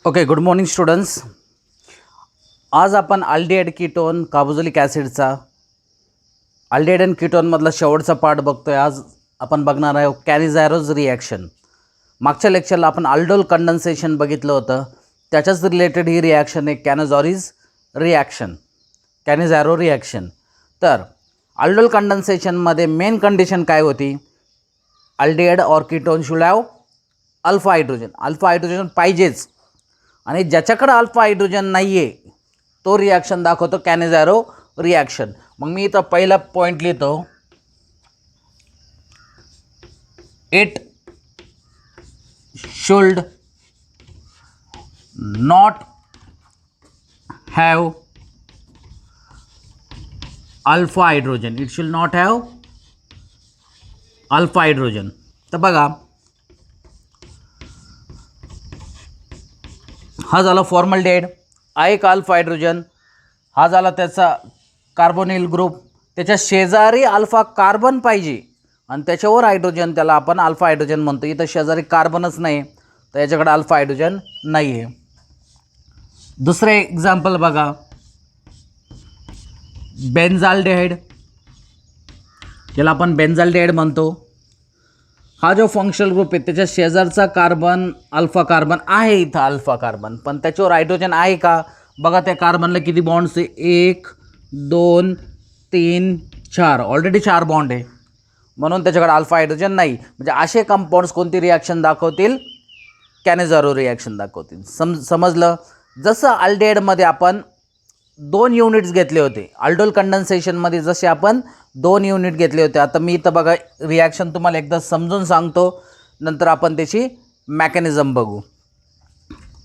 Okay, good morning students. आज आपण aldehyde ketone carboxylic ॲसिडचा अल्डिहाइड अँड कीटोनमधला शेवटचा पार्ट बघतोय. आज आपण बघणार आहे कॅनिझॅरोज रिॲक्शन. मागच्या लेक्चरला आपण अल्डोल कंडेन्सेशन बघितलं होतं, त्याच्याच रिलेटेड ही रिॲक्शन आहे कॅनिझॅरोज रिॲक्शन, कॅनिझॅरो रिॲक्शन. तर अल्डोल कंडेन्सेशनमध्ये मेन कंडिशन काय होती? अल्डिहाइड और ketone should have alpha hydrogen. Alpha hydrogen पाहिजेच, आणि ज्याच्याकडे अल्फा हायड्रोजन नाही आहे तो रिॲक्शन दाखवतो कॅनिझॅरो रिॲक्शन. मग मी इथं पहिला पॉईंट लिहितो, it should not have alpha hydrogen. It should not have alpha hydrogen. तर बघा, हा झाला फॉर्मल्डिहाइड, आहे का अल्फा हायड्रोजन, हा झाला त्याचा कार्बोनिल ग्रुप, त्याच्या शेजारी अल्फा कार्बन पाहिजे आणि त्याच्यावर हायड्रोजन, त्याला आपण अल्फा हायड्रोजन म्हणतो. इथं शेजारी कार्बनच नाही तर याच्याकडे अल्फा हायड्रोजन नाही आहे. दुसरे एक्झाम्पल बघा, बेन्झाल्डिहाइड, ज्याला आपण बेन्झाल्डिहाइड म्हणतो. हा जो फंक्शनल ग्रुप आहे त्याच्या शेजारचा कार्बन अल्फा कार्बन आहे, इथं अल्फा कार्बन, पण त्याच्यावर हायड्रोजन आहे का? बघा, त्या कार्बनला किती बॉन्ड्स आहे? 1 2 3 4, ऑलरेडी 4 बॉन्ड आहे, म्हणून त्याच्याकडे अल्फा हायड्रोजन नाही. म्हणजे असे कंपाऊंड्स कोणती रिॲक्शन दाखवतील? कॅनिझॅरो रिॲक्शन दाखवतील. समजलं? जसं अल्डिहाइडमध्ये आपण 2 युनिट्स घेतले होते, अल्डोल कंडेन्सेशनमध्ये जसे आपण 2 युनिट घेतले होते. आता मी इथं बघा रिॲक्शन तुम्हाला एकदा समजून सांगतो, नंतर आपण त्याची मॅकॅनिझम बघू.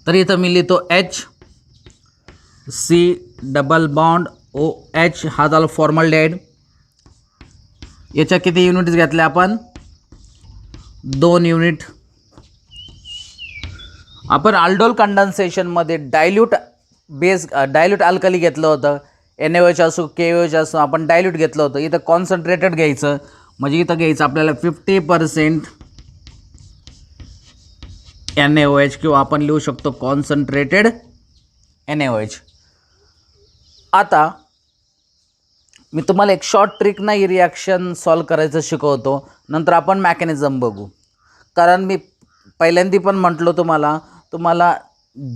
तर इथं मी लिहितो HC डबल बॉन्ड OH, हा झाला फॉर्मल्डिहाइड. याच्या किती युनिट्स घेतल्या आपण? 2 युनिट. आपण अल्डोल कंडेन्सेशनमध्ये डायल्यूट अल्कली घेतलं होतं, NaOH असो KOH असो, आपण डायल्यूट घेतलं होतं. इथं कॉन्सन्ट्रेटेड घ्यायचं, म्हणजे इथं घ्यायचं आपल्याला 50% NaOH, किंवा आपण लिहू शकतो कॉन्सन्ट्रेटेड NaOH. आता मी तुम्हाला एक शॉर्ट ट्रिक नाही रिॲक्शन सॉल्व करायचं शिकवतो, नंतर आपण मॅकॅनिझम बघू. कारण मी पहिल्यांदा पण म्हटलो तुम्हाला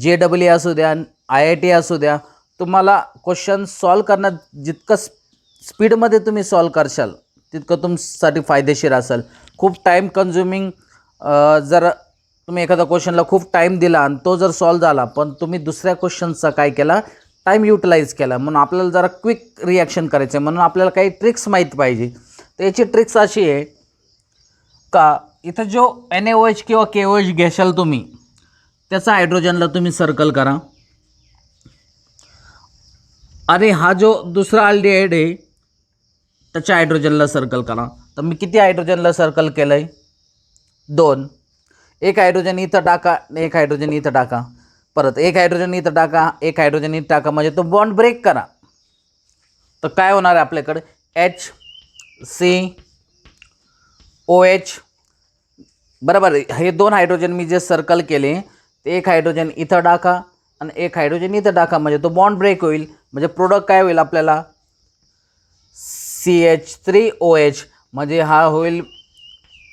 JEE असू द्या, IIT असू द्या, तुम्हाला क्वेश्चन सॉल्व करण्यात जितकं स्पीडमध्ये तुम्ही सॉल्व करशाल तितकं तुमच्यासाठी फायदेशीर असेल. खूप टाईम कन्झ्युमिंग, जर तुम्ही एखाद्या क्वेश्चनला खूप टाईम दिला आणि तो जर सॉल्व झाला, पण तुम्ही दुसऱ्या क्वेश्चनचा काय केला, टाईम युटिलाइज केला. म्हणून आपल्याला जरा क्विक रिॲक्शन करायचं आहे, म्हणून आपल्याला काही ट्रिक्स माहीत पाहिजे. तर याची ट्रिक्स अशी आहे का, इथं जो NaOH किंवा KOH घेशाल तुम्ही, त्याचा हायड्रोजनला तुम्ही सर्कल करा. आणि हा जो दुसरा अल्डिहाइड आहे त्याच्या हायड्रोजनला सर्कल करा. तर मी किती हायड्रोजनला सर्कल केलं आहे? 2. एक हायड्रोजन इथं टाका, एक हायड्रोजन इथं टाका, परत एक हायड्रोजन इथं टाका, एक हायड्रोजन इथं टाका, म्हणजे तो बॉन्ड ब्रेक करा. तर काय होणार आहे आपल्याकडे? HCOH. बरोबर. हे 2 हायड्रोजन मी जे सर्कल केले, ते एक हायड्रोजन इथं टाका आणि एक हायड्रोजन इथं टाका, म्हणजे तो बॉन्ड ब्रेक होईल. म्हणजे प्रोडक्ट काय होईल आपल्याला? CH3OH, म्हणजे हा होईल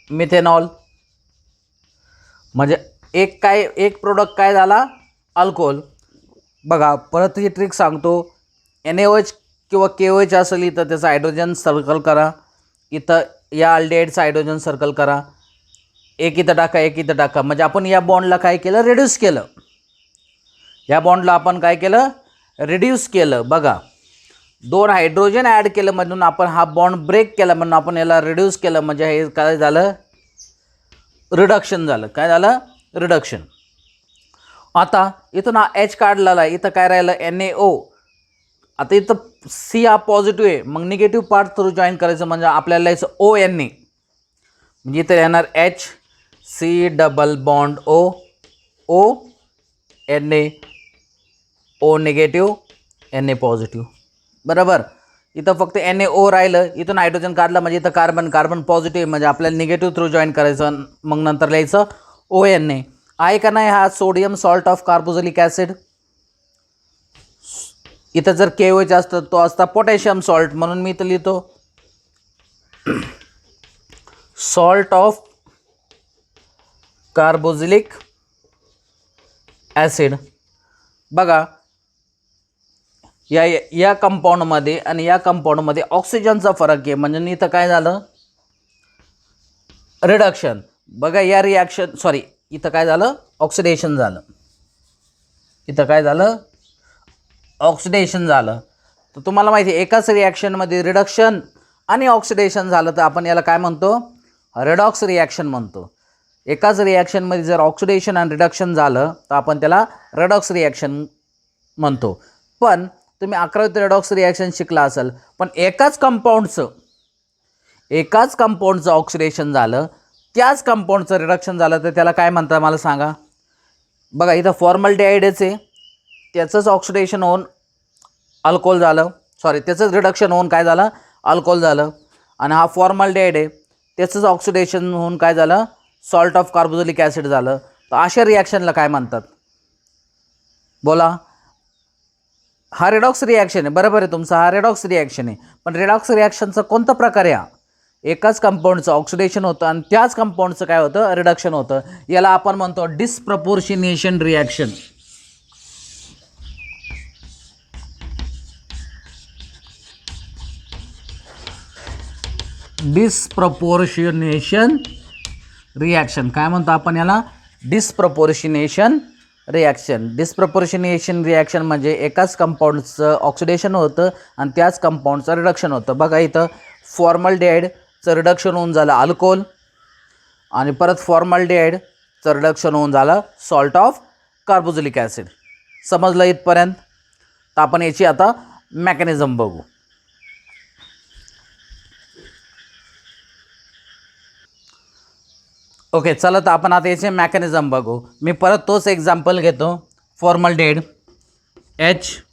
मिथेनॉल. म्हणजे एक प्रोडक्ट काय झाला? अल्कोहोल. बघा, परत ही ट्रिक सांगतो. NaOH किंवा KOH असेल इथं, त्याचा हायड्रोजन सर्कल करा. इथं या अल्डिहाइडचा हायड्रोजन सर्कल करा, एक इथं टाका, एक इथं टाका, म्हणजे आपण या बॉन्डला काय केलं? रिड्यूस केलं. या बॉन्डला आपण काय केलं? रिड्यूस केलं. बघा, 2 हायड्रोजन ॲड केलं म्हणून आपण हा बॉन्ड ब्रेक केला, म्हणून आपण याला रिड्यूस केलं, म्हणजे हे काय झालं? रिडक्शन झालं. काय झालं? रिडक्शन. आता इथून हा H काढलेला आहे, इथं काय राहिलं? NaO. आता इथं C हा पॉझिटिव्ह आहे, मग निगेटिव्ह पार्ट थ्रू जॉईन करायचं, म्हणजे आपल्याला याचं ONA, म्हणजे इथं येणार HC double bond O Na, O negative, Na positive. बरोबर. इथं फक्त NaO राहिलं, इथून हायड्रोजन काढलं, म्हणजे इथं कार्बन पॉझिटिव्ह, म्हणजे आपल्याला निगेटिव्ह थ्रू जॉईन करायचं, मग नंतर लिहायचं ONA. आहे का नाही हा सोडियम सॉल्ट ऑफ कार्बोझिलिक ॲसिड. इथं जर KOH असतं तो असता पोटॅशियम सॉल्ट, म्हणून मी इथं लिहितो सॉल्ट ऑफ कार्बोझिलिक ॲसिड. बघा या कंपाऊंडमध्ये आणि या कंपाऊंडमध्ये ऑक्सिजनचा फरक आहे, म्हणजे इथं काय झालं रिडक्शन. बघा या रिॲक्शन सॉरी इथं काय झालं ऑक्सिडेशन झालं. इथं काय झालं ऑक्सिडेशन झालं. तर तुम्हाला माहिती आहे एकाच रिॲक्शनमध्ये रिडक्शन आणि ऑक्सिडेशन झालं तर आपण याला काय म्हणतो रेडॉक्स रिॲक्शन म्हणतो. एकाच रिॲक्शनमध्ये जर ऑक्सिडेशन आणि रिडक्शन झालं तर आपण त्याला रेडॉक्स रिॲक्शन म्हणतो. पण तुम्ही 11वीत रेडॉक्स रिॲक्शन शिकला असाल, पण एकाच कंपाऊंडचं ऑक्सिडेशन झालं, त्याच कंपाऊंडचं रिडक्शन झालं तर त्याला काय म्हणतात मला सांगा. बघा इथं फॉर्मल्डिहाइडच आहे, त्याचंच ऑक्सिडेशन होऊन अल्कोहोल झालं, सॉरी त्याचंच रिडक्शन होऊन काय झालं अल्कोहोल झालं. आणि हा फॉर्मल्डिहाइड आहे, त्याचंच ऑक्सिडेशन होऊन काय झालं सॉल्ट ऑफ कार्बोझिलिक ॲसिड झालं. तर अशा रिॲक्शनला काय म्हणतात बोला. हा रेडॉक्स रिॲक्शन आहे, बरोबर आहे तुमचा, हा रेडॉक्स रिॲक्शन आहे. पण रेडॉक्स रिॲक्शनचा कोणता प्रकार आहे हा. एकाच कंपाऊंडचं ऑक्सिडेशन होतं आणि त्याच कंपाऊंडचं काय होतं रिडक्शन होतं. याला आपण म्हणतो डिस्प्रपोर्शनेशन रिॲक्शन. डिस्प्रपोर्शनेशन रिॲक्शन काय म्हणतो आपण याला डिस्प्रपोर्शनेशन रिॲक्शन. डिस्प्रपोर्शनेशन रिॲक्शन म्हणजे एकाच कंपाऊंडचं ऑक्सिडेशन होतं आणि त्याच कंपाऊंडचं रिडक्शन होतं. बघा इथं फॉर्मल्डिहाइडचं रिडक्शन होऊन झालं अल्कोहोल आणि परत फॉर्मल्डिहाइडचं रिडक्शन होऊन झालं सॉल्ट ऑफ कार्बोझिलिक ॲसिड. समजलं इथपर्यंत. तर आपण याची आता मेकॅनिझम बघू. ओके चला तर आपण आता याचे मेकॅनिझम बघू. मी परत तोच एक्झाम्पल घेतो. Formaldehyde HCOOH.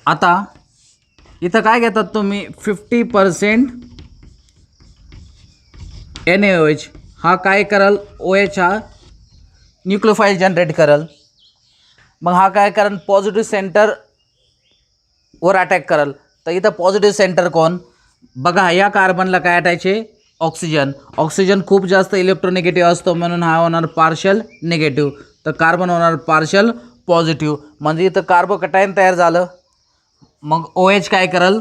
आता इथं काय घेतात तुम्ही 50% NaOH. हा काय करल OH हा न्यूक्लियोफाइल जनरेट करल. मग हा काय करल पॉझिटिव्ह सेंटरवर अटॅक करल. तर इथं पॉझिटिव्ह सेंटर कोण बघा या कार्बनला काय अटायचे ऑक्सिजन. ऑक्सिजन खूप जास्त इलेक्ट्रोनिगेटिव्ह असतो म्हणून हा होणार पार्शल निगेटिव्ह. तर कार्बन होणार पार्शल पॉझिटिव्ह. म्हणजे इथं कार्बोकटायन तयार झालं. मग OH काय करल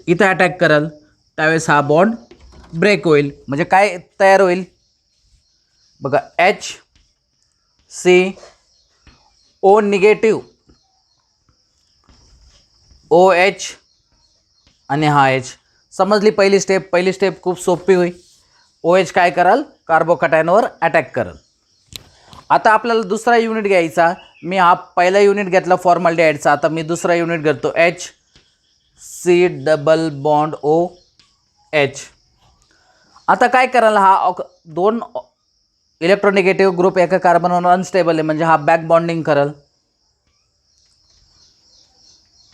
इथं अटॅक करल, त्यावेळेस हा बॉन्ड ब्रेक होईल. म्हणजे काय तयार होईल बघा HCO निगेटिव्ह OH आणि हा H. समजली पहिली स्टेप. पहिली स्टेप खूप सोपी होईल. OH काय कराल कार्बोकटायनवर अटॅक करल. आता आपल्याला दुसरा युनिट घ्यायचा. मी हा पहिला युनिट घेतला फॉर्मल्डिहाइडचा. आता मी दुसरा युनिट घेतो HCOOH. आता काय कराल हा दोन इलेक्ट्रोनिगेटिव्ह ग्रुप एका कार्बनवर अनस्टेबल आहे म्हणजे हा बॅक बॉन्डिंग करल.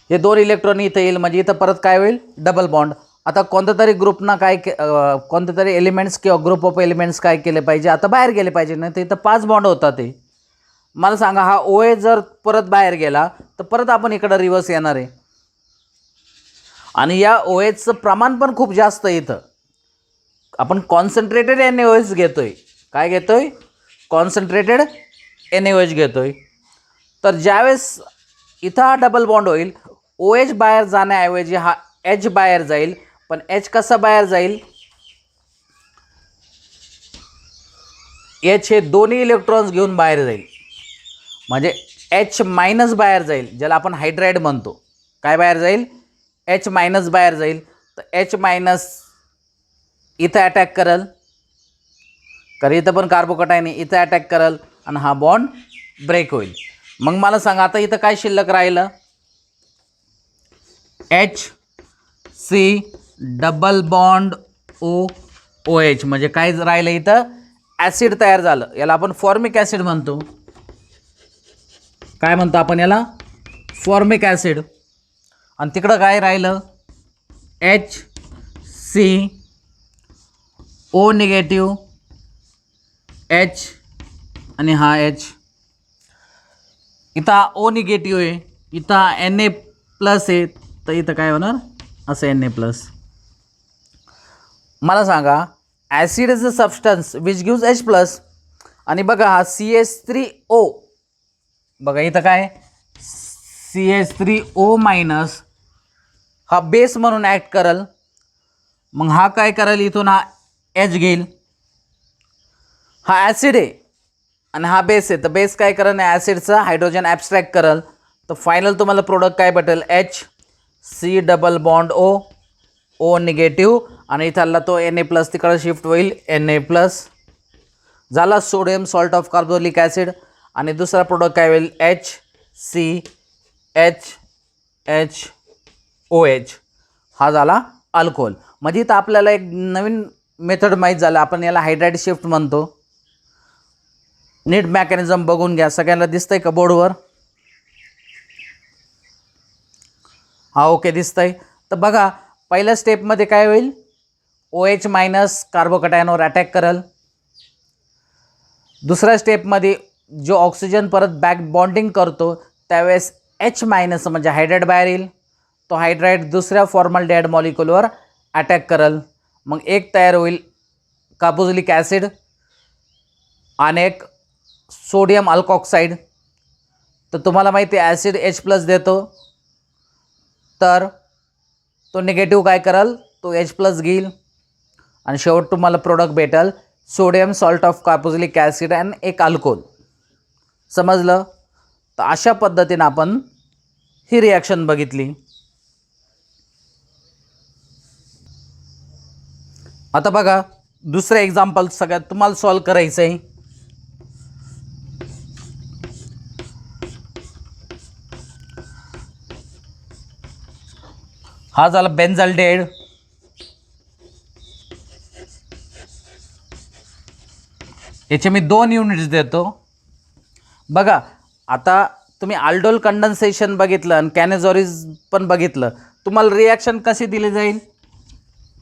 हे 2 इलेक्ट्रॉन इथं येईल म्हणजे इथं परत काय होईल डबल बॉन्ड. आता कोणत्या तरी ग्रुपना काय कोणत्या तरी एलिमेंट्स किंवा ग्रुप ऑफ एलिमेंट्स काय केले पाहिजे आता बाहेर गेले पाहिजे. नाही तर इथं 5 बॉन्ड होतात. ते मला सांगा हा OH जर परत बाहेर गेला तर परत आपण इकडं रिव्हर्स येणार आहे. आणि या OHचं प्रमाण पण खूप जास्त आहे. इथं आपण कॉन्सन्ट्रेटेड NaOH घेतोय. काय घेतोय कॉन्सन्ट्रेटेड NaOH घेतोय. तर ज्यावेळेस इथं हा डबल बॉन्ड होईल OH बाहेर जाण्याऐवजी हा H बाहेर जाईल. पण H कसा बाहेर जाईल H हे दोन्ही इलेक्ट्रॉन्स घेऊन बाहेर जाईल. म्हणजे H मायनस बाहेर जाईल ज्याला आपण हायड्राइड म्हणतो. काय बाहेर जाईल H मायनस बाहेर जाईल. तर H मायनस इथं अटॅक करल कारण इथं पण कार्बोकटायन इथं अटॅक करल आणि हा बॉन्ड ब्रेक होईल. मग मला सांगा आता इथं काय शिल्लक राहिलं HC डबल बॉन्ड OH. म्हणजे काय राहिलं इथं ॲसिड तयार झालं. याला आपण फॉर्मिक ॲसिड म्हणतो. काय म्हणतो आपण याला फॉर्मिक ॲसिड. आणि तिकडं काय राहिलं HCl ओ निगेटिव्ह H आणि हा H. इथं ओ निगेटिव्ह आहे, इथं Na प्लस आहे, तर इथं काय होणार असं Na प्लस. मला सांगा acid is a substance which gives H plus. आणि बघा हा CH3O, बघा इथं काय CH3O मायनस हा बेस म्हणून ॲक्ट करल. मग हा काय करेल, इथून हा H घेईल. हा ॲसिड आहे आणि हा बेस आहे, तर बेस काय करेल, ॲसिडचा हायड्रोजन ॲब्स्ट्रॅक्ट करल. तर फायनल तुम्हाला प्रोडक्ट काय भेटेल, HC double bond O negative आणि इथला तो Na प्लस तिकडे शिफ्ट होईल Na प्लस. झाला sodium salt of carbolic acid. आणि दुसरा प्रोडक्ट काय होईल, HCHHOH. हा झाला अल्कोहोल. म्हणजे इथं आपल्याला एक नवीन मेथड माहीत झालं, आपण याला हायड्राइड शिफ्ट म्हणतो. नीट मेकॅनिझम बघून घ्या. सगळ्यांना दिसतंय का बोर्डवर? हा ओके दिसतंय. तर बघा पहिल्या स्टेपमध्ये काय होईल, OH मायनस कार्बोकॅटायनवर अटॅक करल. दुसऱ्या स्टेपमध्ये जो ऑक्सिजन परत बॅक बॉन्डिंग करतो त्यावेळेस H मायनस म्हणजे हायड्राइड बाहेर येईल. तो हायड्राइड दुसऱ्या फॉर्मल्डिहाइड मॉलिक्युलवर अटॅक करल. मग एक तयार होईल कार्बोक्सिलिक ॲसिड आणि एक सोडियम अल्कॉक्साईड. तर तुम्हाला माहिती आहे ॲसिड H प्लस देतो, तर तो निगेटिव्ह काय करल, तो H प्लस घेईल आणि शेवट तुम्हाला प्रोडक्ट भेटेल sodium salt of carboxylic acid आणि एक अल्कोहोल. समजलं? तर अशा पद्धतीने आपण ही रिॲक्शन बघितली. आता बघा दुसरं एक्झाम्पल सगळ्यात तुम्हाला सॉल्व करायचं आहे. हा झाला बेन्झाल्डेहाइड. याचे मी 2 युनिट्स देतो. बघा आता तुम्ही आल्डोल कंडेन्सेशन बघितलं आणि कॅनेझोरिस पण बघितलं, तुम्हाला रिॲक्शन कशी दिली जाईल.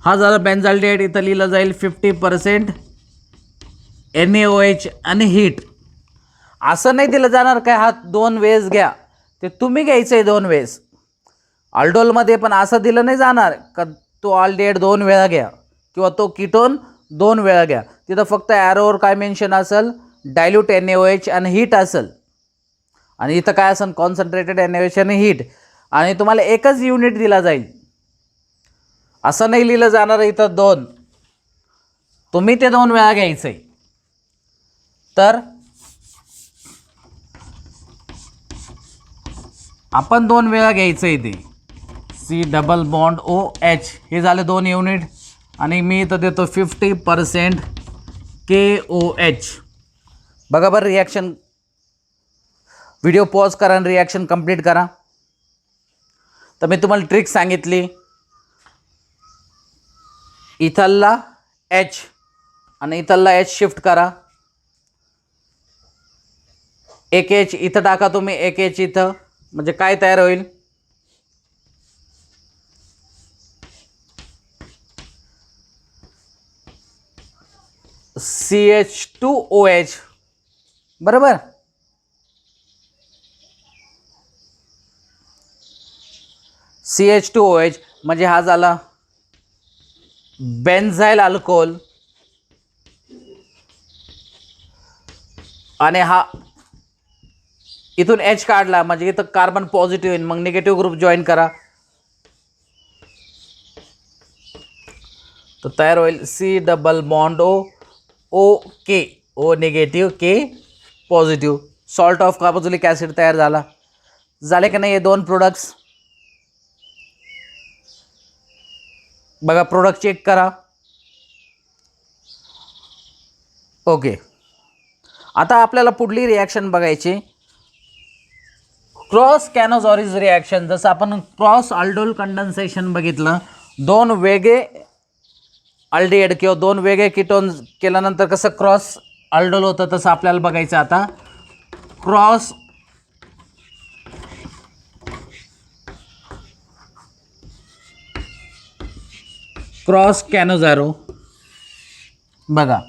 हा झाला बेन्झाल्डेहाइड, इथं लिहिलं जाईल 50% NaOH आणि हीट. असं नाही दिलं जाणार काय हा 2 वेळेस घ्या, ते तुम्ही घ्यायचं आहे 2 वेळेस. आल्डोलमध्ये पण असं दिलं नाही जाणार का तो आल्डिहाइड 2 वेळा घ्या किंवा तो कीटोन 2 वेळा घ्या. तिथं फक्त ॲरोवर काय मेन्शन असेल, डायल्यूट NaOH आणि हीट असेल. आणि इथं काय असेल, कॉन्सन्ट्रेटेड NaOH आणि हीट. आणि तुम्हाला एकच युनिट दिला जाईल, असं नाही लिहिलं जाणार इथं 2. तुम्ही ते 2 वेळा घ्यायचं आहे. तर आपण 2 वेळा घ्यायचं आहे ते C डबल बॉन्ड OH. हे झाले 2 युनिट आणि मी इथं देतो 50% KOH. बघा बरं रिॲक्शन, व्हिडिओ पॉज करा आणि रिॲक्शन कंप्लीट करा. तर मी तुम्हाला ट्रिक सांगितली, इथलला H आणि इथलला H शिफ्ट करा. एक H इथं टाका तुम्ही, एक H इथं, म्हणजे काय तयार होईल, CH2OH. बरोबर. CH2OH म्हणजे हा झाला बेन्झाइल अल्कोहोल आणि हा इथून H काढला म्हणजे इथं कार्बन पॉझिटिव्ह येईल, मग निगेटिव्ह ग्रुप जॉईन करा, तर तयार होईल C double bond OK, O negative K positive. Salt of carboxylic acid तयार झाला. झाले का नाही हे 2 प्रोडक्ट्स? बघा प्रोडक्ट चेक करा. ओके. आता आपल्याला पुढली रिॲक्शन बघायची, क्रॉस कॅनोझॉरिस रिॲक्शन. जसं आपण क्रॉस आल्डोल कंडेन्सेशन बघितलं, 2 वेगळे अल्डिहाइड किंवा 2 वेगळे कीटोन केल्यानंतर कसं क्रॉस आल्डोल होतं, तसं आपल्याला बघायचं आता क्रॉस कॅनोझॅरो. बघा,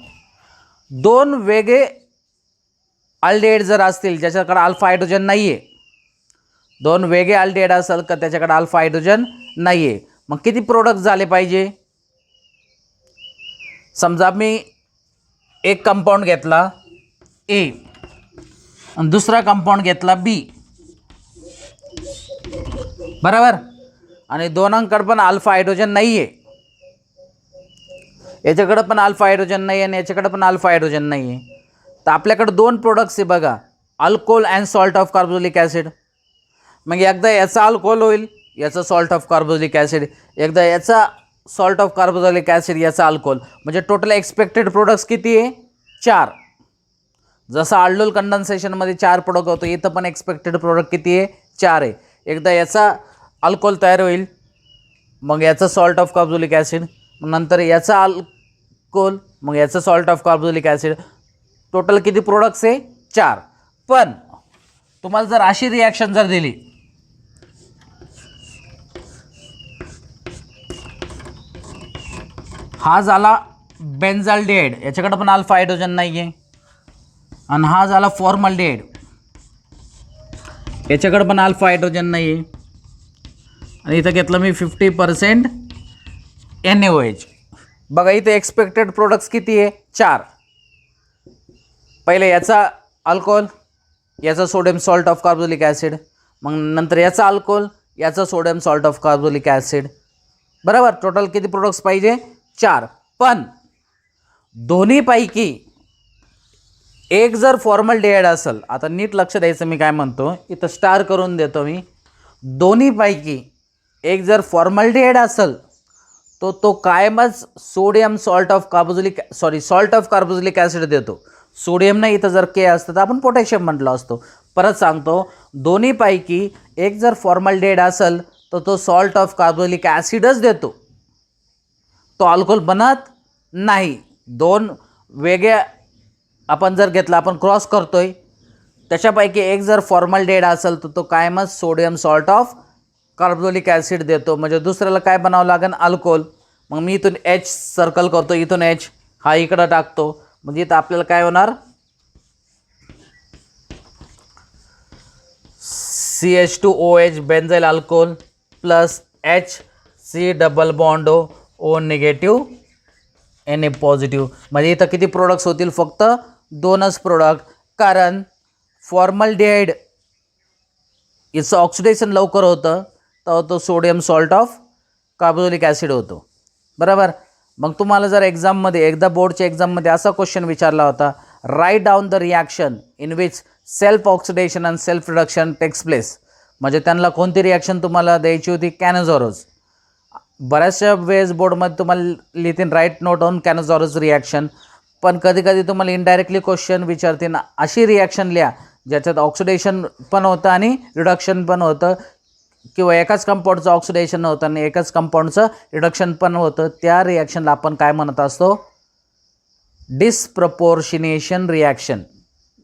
दोन वेगळे अल्डिहाइड जर असतील ज्याच्याकडे अल्फा हायड्रोजन नाही आहे, दोन वेगळे अल्डिहाइड असेल का त्याच्याकडे अल्फा हायड्रोजन नाही आहे, मग किती प्रोडक्ट झाले पाहिजे? समजा मी एक कंपाऊंड घेतला ए आणि दुसरा कंपाऊंड घेतला बी, बरोबर, आणि दोनांकडे पण अल्फा हायड्रोजन नाही आहे, याच्याकडे पण अल्फा हायड्रोजन नाही आहे आणि याच्याकडे पण अल्फा हायड्रोजन नाही आहे, तर आपल्याकडे दोन प्रोडक्ट्स आहे बघा, alcohol and salt of carboxylic acid. मग एकदा याचा अल्कोहोल होईल, याचा सॉल्ट ऑफ कार्बोक्सिलिक ॲसिड, एकदा याचा सॉल्ट ऑफ कार्बोक्सिलिक ॲसिड, याचा अल्कोहोल, म्हणजे टोटल एक्सपेक्टेड प्रोडक्ट्स किती आहे? 4. जसं आल्डोल कंडेन्सेशनमध्ये 4 प्रोडक्ट होतो, इथं पण एक्सपेक्टेड प्रोडक्ट किती आहे? 4 आहे. एकदा याचा अल्कोहोल तयार होईल, मग याचा सॉल्ट ऑफ कार्बोक्सिलिक ॲसिड, मग नंतर याचा अल्कोहोल, मग याचा salt of carboxylic acid, total किती प्रोडक्ट्स आहे? 4. पण तुम्हाला जर अशी रिॲक्शन जर दिली, हा झाला बेन्झाल्डिहाइड, याच्याकडे पण अल्फा हायड्रोजन नाही आहे, आणि हा झाला फॉर्मल्डिहाइड, याच्याकडे पण अल्फा हायड्रोजन नाही आहे, आणि इथं घेतलं मी 50% NaOH. बघा इथे एक्सपेक्टेड प्रोडक्ट्स किती आहे? 4. पहिले याचा अल्कोहोल, याचा sodium salt of carboxylic acid, मग नंतर याचा अल्कोहोल, याचा sodium salt of carboxylic acid, बरोबर. टोटल किती प्रोडक्ट्स पाहिजे? 4. पण दोन्हीपैकी एक जर फॉर्मल्डिहाइड असेल, आता नीट लक्ष द्यायचं मी काय म्हणतो, इथं स्टार करून देतो मी, दोन्हीपैकी एक जर फॉर्मल्डिहाइड असेल तो कायमच sodium salt of carboxylic acid देतो. सोडियम नाही, इथं जर के असतं तर आपण पोटॅशियम म्हटलं असतो. परत सांगतो, दोन्हीपैकी एक जर फॉर्मल्डिहाइड असेल तर तो सॉल्ट ऑफ कार्बोक्सिलिक ॲसिडच देतो, तो अल्कोहोल बनत नाही. दोन वेगळ्या आपण जर घेतला, आपण क्रॉस करतोय, त्याच्यापैकी एक जर फॉर्मल्डिहाइड असेल तर तो कायमच sodium salt of carboxylic acid देतो, म्हणजे दुसऱ्याला काय बनावं लागेल? अल्कोहोल. मग मी इथून H सर्कल करतो, इथून H हा इकडं टाकतो, म्हणजे इथं आपल्याला काय होणार? CH2OH benzyl alcohol plus HC double bond O negative Na positive. म्हणजे इथं किती प्रोडक्ट्स होतील? फक्त 2च प्रोडक्ट, कारण फॉर्मल्डिहाइड याचं ऑक्सिडेशन लवकर होतं, तर तो sodium salt of carboxylic acid होतो, बरोबर. मग तुम्हाला जर एक्झाममध्ये, एकदा बोर्डच्या एक्झाममध्ये असा क्वेश्चन विचारला होता, write down the reaction in which self oxidation and self reduction takes place, म्हणजे त्यांना कोणती रिॲक्शन तुम्हाला द्यायची होती? कॅनोझॉरोज. बऱ्याचशा वेळेस बोर्डमध्ये तुम्हाला लिहितील राईट नोट ऑन कॅनोझॉरोज रिॲक्शन, पण कधी कधी तुम्हाला इनडायरेक्टली क्वेश्चन विचारतील अशी रिॲक्शन लिहा ज्याच्यात ऑक्सिडेशन पण होतं आणि रिडक्शन पण होतं, किंवा एकाच कंपाऊंडचं ऑक्सिडेशन होतं आणि एकाच कंपाऊंडचं रिडक्शन पण होतं. त्या रिॲक्शनला आपण काय म्हणत असतो? Disproportionation reaction.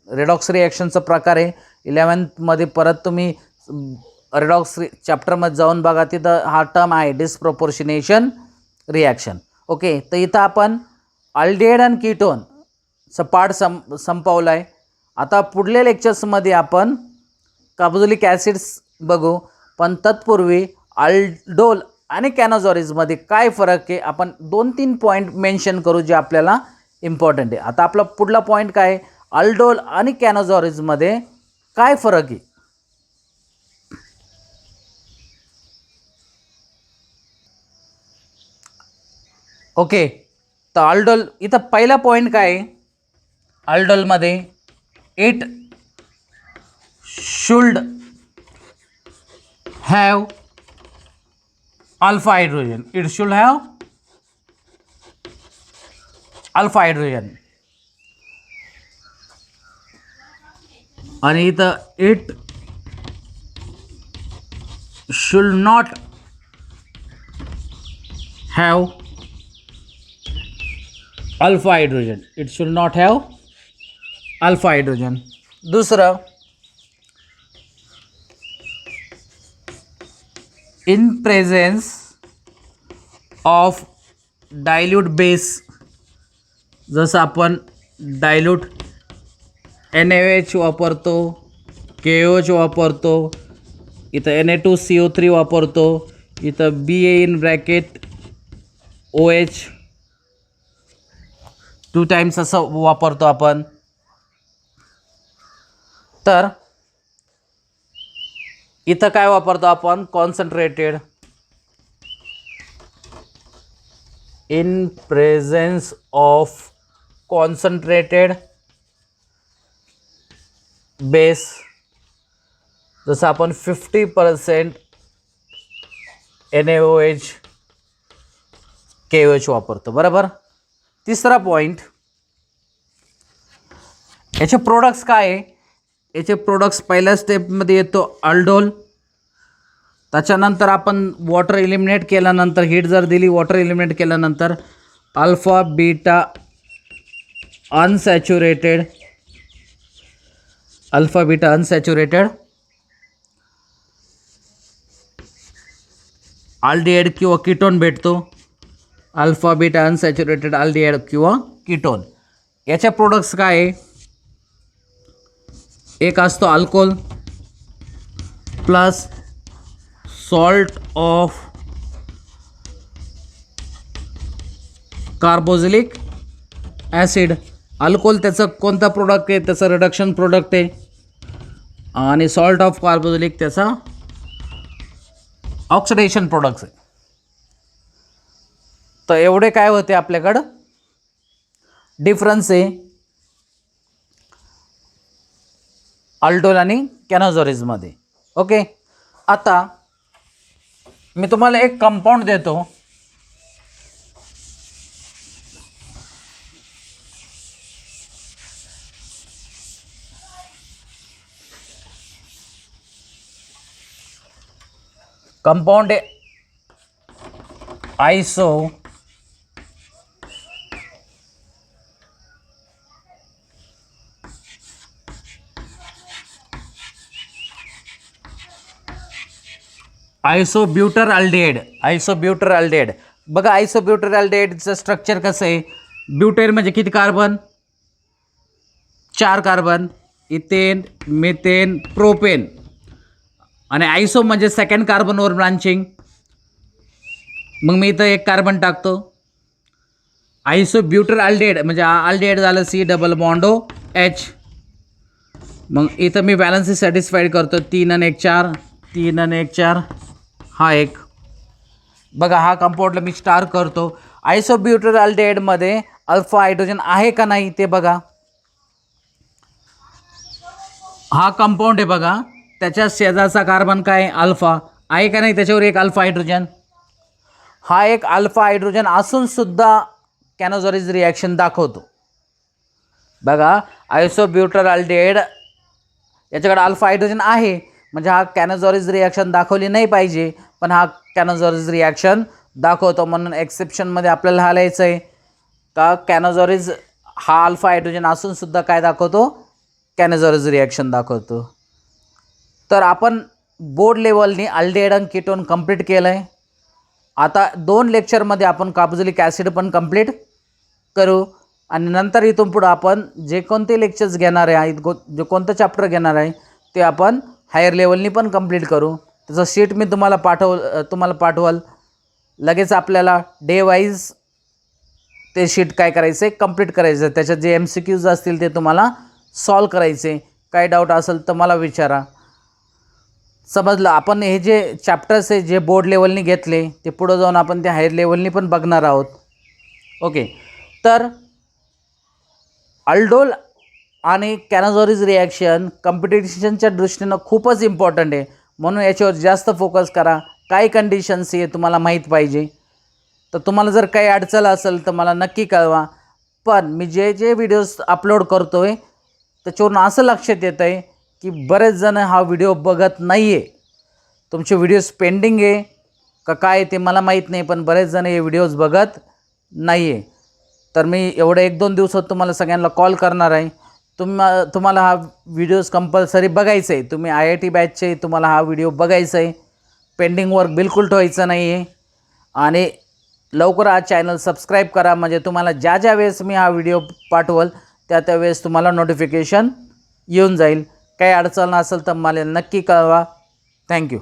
रेडॉक्स रिॲक्शनचा प्रकार आहे. 11th परत तुम्ही रेडॉक्स चॅप्टरमध्ये जाऊन बघा, तिथं हा टर्म आहे डिस्प्रपोर्शनेशन रिॲक्शन. ओके, तर इथं आपण अल्डिहाइड आणि कीटोनचा पार्ट संपवला आहे. आता पुढल्या लेक्चर्समध्ये आपण कार्बोक्सिलिक ॲसिड्स बघू, पण तत्पूर्वी अल्डोल आणि कॅनोझॉरोजमध्ये काय फरक आहे आपण 2-3 पॉईंट मेन्शन करू जे आपल्याला इम्पॉर्टंट आहे. आता आपला पुढला पॉईंट काय आहे? अल्डोल आणि कॅनोझॉरोजमध्ये काय फरक आहे? ओके, तर अल्डोल, इथं पहिला पॉईंट काय आहे? अल्डोलमध्ये it should have alpha hydrogen. It should have alpha hydrogen. आणि इथं it should not have alpha hydrogen. It should not have alpha hydrogen. दुसरं, in presence of dilute base जसं आपण डायल्यूट NaOH वापरतो, KOH वापरतो, इथं Na2CO3 वापरतो, इथं BA(OH) 2 टाइम्स असं वापरतो आपण. तर इथं काय वापरतो आपण, concentrated in presence of concentrated base. जसं आपण 50% NaOH KOH वापरतो, बरोबर. तिसरा पॉईंट, याचे प्रोडक्ट्स काय आहे. याचे प्रोडक्ट्स पहिल्या स्टेपमध्ये येतो अल्डोल. त्याच्यानंतर आपण वॉटर इलिमिनेट केल्यानंतर, हीट जर दिली, वॉटर इलिमिनेट केल्यानंतर अल्फा बीटा अनसॅच्युरेटेड अल्डिहाइड किंवा कीटोन भेटतो. अल्फा बीटा अनसॅच्युरेटेड अल्डिहाइड किंवा कीटोन. याचे प्रोडक्ट्स काय आहे, एक असतो alcohol plus salt of carboxylic acid. Alcohol त्याचं कोणता प्रोडक्ट आहे, त्याचं रिडक्शन प्रोडक्ट आहे. आणि सॉल्ट ऑफ कार्बोक्सिलिक त्याचा ऑक्सिडेशन प्रोडक्ट्स आहे. तर एवढे काय होते आपल्याकडं डिफरन्स आहे अल्डोल आणि कॅनोझोरीजमध्ये. ओके, आता मी तुम्हाला एक कंपाऊंड देतो. Compound iso isobutyraldehyde. बघा आयसोब्युटर अल्डिहाइडचं स्ट्रक्चर कसं आहे. ब्युटेन म्हणजे किती carbon, 4 carbon, ethane, methane, propane. आणि आयसो म्हणजे सेकंड कार्बनवर ब्रांचिंग. मग मी इथं एक कार्बन टाकतो. आयसोब्युटर अल्डिहाइड म्हणजे अल्डिहाइड झालं COOH. मग इथं मी बॅलन्स सॅटिस्फाईड करतो. 3 आणि 1 4, 3 आणि 1 4, हा एक. बघा हा कंपाऊंडला मी स्टार करतो. आयसोब्युटर अल्डिहाइडमध्ये अल्फा हायड्रोजन आहे का नाही ते बघा. हा कंपाऊंड आहे बघा, त्याच्या शेजारचा कार्बन काय, अल्फा आहे का नाही, त्याच्यावर एक अल्फा हायड्रोजन. हा एक अल्फा हायड्रोजन असून सुद्धा कॅनोझोरीज रिॲक्शन दाखवतो. बघा आयसोब्युटर अल्डिहाइड याच्याकडे अल्फा हायड्रोजन आहे, म्हणजे हा कॅनोझोरीज रिॲक्शन दाखवली नाही पाहिजे, पण हा कॅनोझोरीज रिॲक्शन दाखवतो. म्हणून एक्सेप्शनमध्ये आपल्याला हा लिहायचं आहे का कॅनोझोरीज हा अल्फा हायड्रोजन असून सुद्धा काय दाखवतो, कॅनोझोरीज रिॲक्शन दाखवतो. तर आपण बोर्ड लेवलनी अल्डिहाइड आणि कीटोन कंप्लीट केलं आहे. आता 2 लेक्चरमध्ये आपण कार्बोक्सिलिक ॲसिड पण कंप्लीट करू. आणि नंतर इथून पुढं आपण जे कोणते लेक्चर्स घेणार आहे, जे कोणतं चॅप्टर घेणार आहे ते आपण हायर लेवलनी पण कंप्लीट करू. त्याचं शीट मी तुम्हाला पाठवल. लगेच आपल्याला डे वाईज ते शीट काय करायचं आहे, कंप्लीट करायचं. त्याच्यात जे MCQs असतील ते तुम्हाला सॉल्व करायचे. काय डाऊट असेल तर मला विचारा. समजलं. आपण हे जे चॅप्टर्स आहे जे बोर्ड लेवलनी घेतले ते पुढं जाऊन आपण ते हायर लेवलनी पण बघणार आहोत. ओके, तर अल्डोल आणि कॅनोझोरीज रिॲक्शन कॉम्पिटिशनच्या दृष्टीनं खूपच इम्पॉर्टंट आहे. म्हणून याच्यावर जास्त फोकस करा. काय कंडिशन्स आहे तुम्हाला माहीत पाहिजे. तर तुम्हाला जर काही अडचण असेल तर मला नक्की कळवा. पण मी जे व्हिडिओज अपलोड करतो आहे त्याच्यावरून असं लक्षात येतं आहे की बरेच जण हा व्हिडिओ बघत नाही आहे. तुमचे व्हिडिओज पेंडिंग आहे का काय ते मला माहीत नाही, पण बरेच जण हे व्हिडिओज बघत नाही आहे. तर मी एवढ्या 1-2 दिवसात तुम्हाला सगळ्यांना कॉल करणार आहे. तुम्हाला हा व्हिडिओज कंपल्सरी बघायचा आहे. तुम्ही IIT बॅचचे, तुम्हाला हा व्हिडिओ बघायचा आहे. पेंडिंग वर्क बिलकुल ठेवायचं नाही आहे. आणि लवकर हा चॅनल सबस्क्राईब करा, म्हणजे तुम्हाला ज्या ज्या वेळेस मी हा व्हिडिओ पाठवल त्या वेळेस तुम्हाला नोटिफिकेशन येऊन जाईल. काही अडचण असेल तर मला नक्की कळवा. थँक्यू.